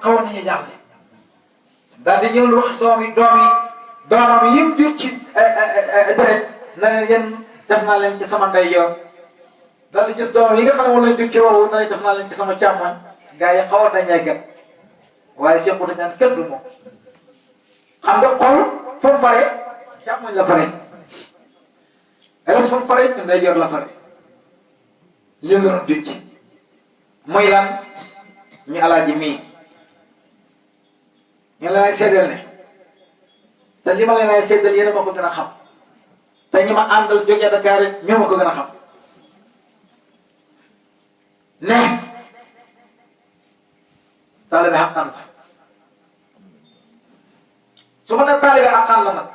xawoon nañu jaaxle daal di ñëw wax doomam yim jur ci deret na leen yéen def naa leen ci sama ndeyjoor daal di gis doomam yi nga xam ne moom lañ jur ci woowu na leen def naa leen ci sama càmmoñ gars yi xawoon nañ ñeggat waaye Cheikh Bouta ñaan kenn du moom xam nga xol fa mu fare càmmoñ la fare res fa mu fare ci ndeyjoor la fare li nga doon jur ci mooy lan ñu alaaji mii ñu la lay seedeel ne te li ma leen lay seedeel yéen a ma ko gën a xam te ñi ma àndal jógee Dakar it ñoo ma ko gën a xam ne taalibe xaqan la su ma nee taalibe xaqan la nag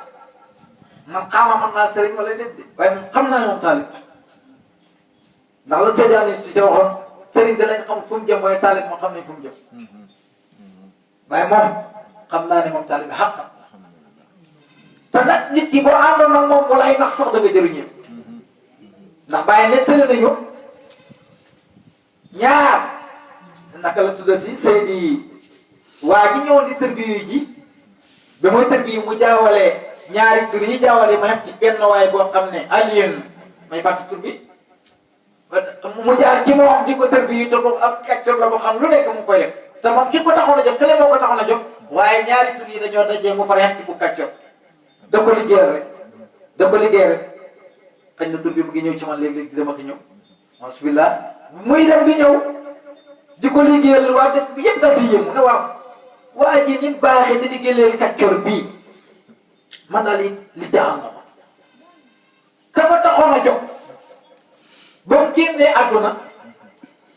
man xaama mën naa sëriñ wala déet de waaye moom xam naa ne moom taalib ndax la Seydou si si waxoon sëriñ da lañ xam fu mu jëm waaye taalib moo xam ne fu mu jëm waaye moom xam naa ne moom taalib xaqan te nag nit ki boo àndoon nag moom walaay ndax sax da nga jëriñee ndax bàyyi nettali nañu ñaar naka la tuddati Seydi waa ji ñëwoon di tërbiyu ji ba muy tërbiyu mu jaawale ñaari tur yi jaawale ma xam ci benn waay boo xam ne Alioune may fàtte tur bi mu jaar ci moom di ko tërbiyu te ko ab kàccor la boo xam lu nekk mu koy def te moom ki ko taxoon a jóg kële moo ko taxoon a jóg waaye ñaari tur yi dañoo dajee mu far xam ci bu kàccor da ko liggéeyal rek da ko liggéeyal rek xëy na tur bi mu ngi ñëw ci man léegi-léegi dama ko ñëw bismillah muy dem di ñëw di ko liggéeyal waa dëkk bi yëpp daal di yëngu ne waaw waa ji ni baaxee di liggéeyal kàccor bii man daal li jaaxal na ma ka ko taxoon a jóg ba mu génnee àdduna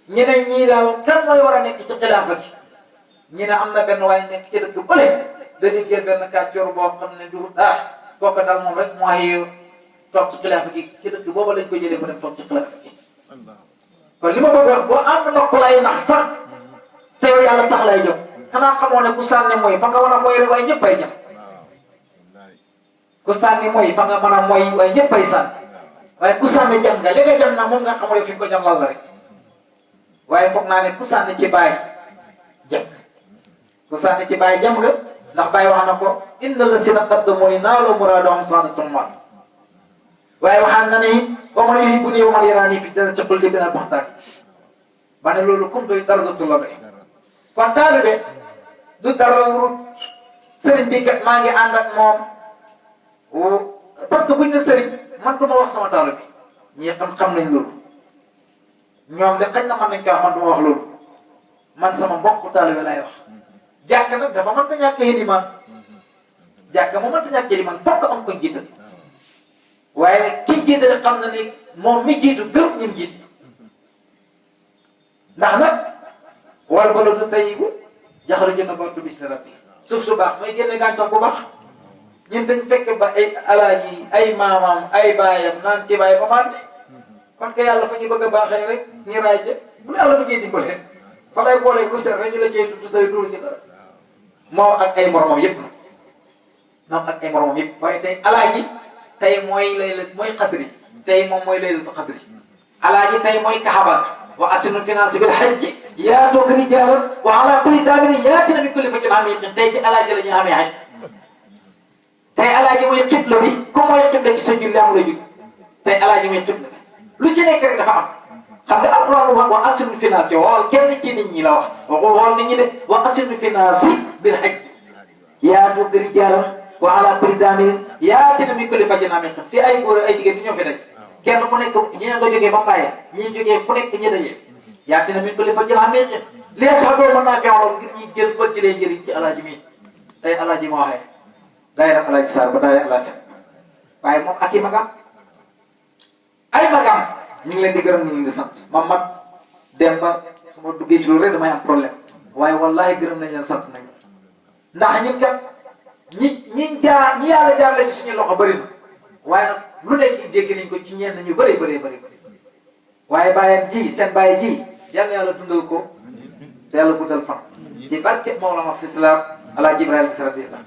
ñu ne ñii daal kan mooy war a nekk ci xilaafa gi ñu ne am na benn waay nekk ci dëkk bële da liggéeyal benn kàccor boo xam ne du kooku daal moom rek mooy toog ci xilaafa gi ci dëkk boobu lañ ko jëlee ba dem toog ci xilaafa gi kon li ma bëgg a wax boo ànd na ku lay nax sax te yow yàlla tax lay jóg xanaa xamoo ne ku sànni mooy fa nga war a mooy rek waaye ñëpp ay jëm ku sànni mooy fa nga mën a mooy waaye ñëpp ay sànni waaye ku sànni jëm nga li nga jëm na moom nga xamul fi nga ko jëm lan la rek waaye foog naa ne ku sànni ci baay jëm ku sànni ci baay jëm nga ndax baay wax na ko inna lasina qaddamu li naalu muraadahum saadatum mal waaye waxaan na ne wa man yuhibbuni wa man yaraani fi jannati xuldi bila buxtaan ba ne loolu comme doy dara dootul la doy kon taalibe du dara rut sëriñ bi kat maa ngi ànd ak moom parce que buñ ne sëriñ man du ma wax sama taalibe ñi xam nañ loolu ñoom de xëy na mën nañ ko wax man du ma wax loolu man sama mbokk taalibe laay wax jàkka nag dafa mënta ñàkk yélimaan jàkka moo mënta ñàkk yélimaan fokk am ko jiital waaye ki jiital xam na ni moom mi jiitu gëm ñim jiit ndax nag wal baladu tayyibu yaxruju nabaatu bismi rabbi suuf su baax mooy génne gàncax bu baax ñun dañ fekk ba ay alaaji ay maamam ay baayam naan ci baay ba maan kon ke yàlla fa ñu bëgg a baaxee rek ñu raay ca bu yàlla bëggee dimbale fa lay boolee ku seet rek ñu la cee tudd say duru ci dara moom ak ay moromam yëpp moom ak ay moromam yëpp waaye tey alaaji tey mooy mooy xadri tey moom mooy laylatul xadri alaaji tey mooy kaxabal wa asinu finance bil hajji yaatoog rijaalan wa ala kulli daamirin yaatina min kulli fajjin amiqin tey ci alaaji la ñuy amee haj tey alaaji mooy xibla bi comme mooy xibla ci sa julli am la jul tey alaaji mooy xibla bi lu ci nekk rek dafa am xam nga alquran wax wa asinu finance yow kenn ci nit ñi la wax waxul woon nit ñi de wa asinu finance bil hajji yaatoog rijaalan wa ala kulli daamirin yaatina min kulli fajjin amiqin fii ay góor ay jigéen ñoo fi daj kenn ku nekk ñi nga jógee ba Mbaye ñi jógee fu nekk ñi daje yaatina min kulli fajjin amiqin les sax doo mën naa fi amoon ngir ñuy jël ba jëlee njëriñ ci alaaji mi tey alaaji ma waxee daayira alaaji Sarr ba daayira alaaji Seck waaye moom ak i magam ay magam ñu ngi leen di gërëm ñu ngi leen di sant man mag dem ba su ma duggee ci loolu rek damay am problème waaye wallahi gërëm nañ leen sant nañ ndax ñun kat ñi yàlla jaarale ci suñu loxo bëri na waaye nag lu nekk dégg nañ ko ci ñenn ñu bëri waaye bàyyam ji seen bàyyi ji yal na yàlla dundal ko te yàlla guddal fan ci barke Mawlana Islam Alaaji Ibrahima Sy radiyallahu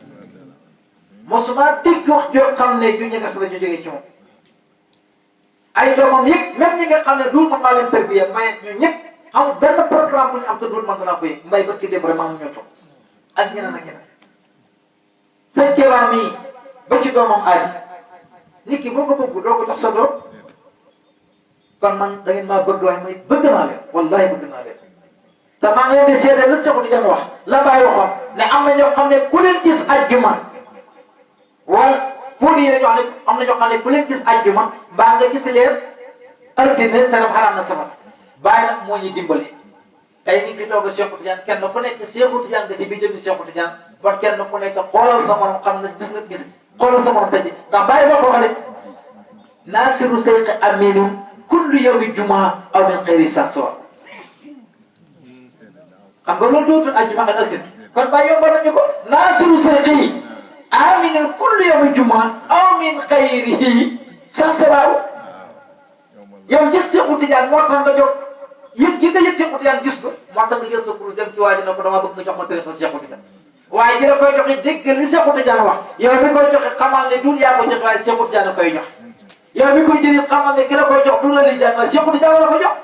mosuma dégg wax joo xam ne ju ñegas la ju jógee ci moom ay doomam yëpp même ñi nga xam ne dul ma maa leen tarbiya may ñu ñëpp amul benn programme bu ñu am te dul man danaa ko yëg mbay ba ki dem vraiment mu ñoo toog ak ñeneen ak ñeneen sëñ Kéba mii ba ci doomam aadi nit ki boo ko bëgg doo ko jox sa doom kon man da ngeen maa bëgg waaye may bëgg naa leen wallahi bëgg naa leen te maa ngi leen di seede la Seexu Tijaan wax la bàyyi waxoon ne am na ñoo xam ne ku leen gis àjjuma wala fóot yi dañoo xam ne am na ñoo xam ne ku leen gis àjjuma mbaa nga gis leen altine sanam xaraam na sama bàyyi nag moo ñuy dimbale tey ñu ngi fi toog a Seexu Tijaan kenn ku nekk Seexu Tijaan nga ci bi jëmi Seexu Tijaan bon kenn ku nekk xoolal sa morom xam na gis nga gis xoolal sa morom tëj ndax bàyyi boo ko wax de naasiru seyqi aminun kullu yawmi jumaa aw min xayri saswa xam nga loolu dootul àjjuma ak altine kon bàyyi yombal nañu ko naasiru seyqi aminun kullu yawmi jumaa aw min xayrihi saswa yow gis Seexu Tijaan moo tax nga jóg yëg gi nga yëg Seexu Tijaan gis ko moo tax nga jël sa kuréel dem ci waa ji ne ko dama bëgg nga jox ma tariixa Seexu Tijaan waaye ji la koy joxe dégg li Seexu Tijaan wax yow mi koy joxe xamal ne du yaa ko joxe waaye Seexu Tijaan la koy jox yow mi koy jëriñ xamal ne ki la koy jox du la li jàng Seexu Tijaan la ko jox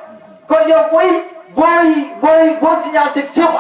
kon yow boo signalé Seexu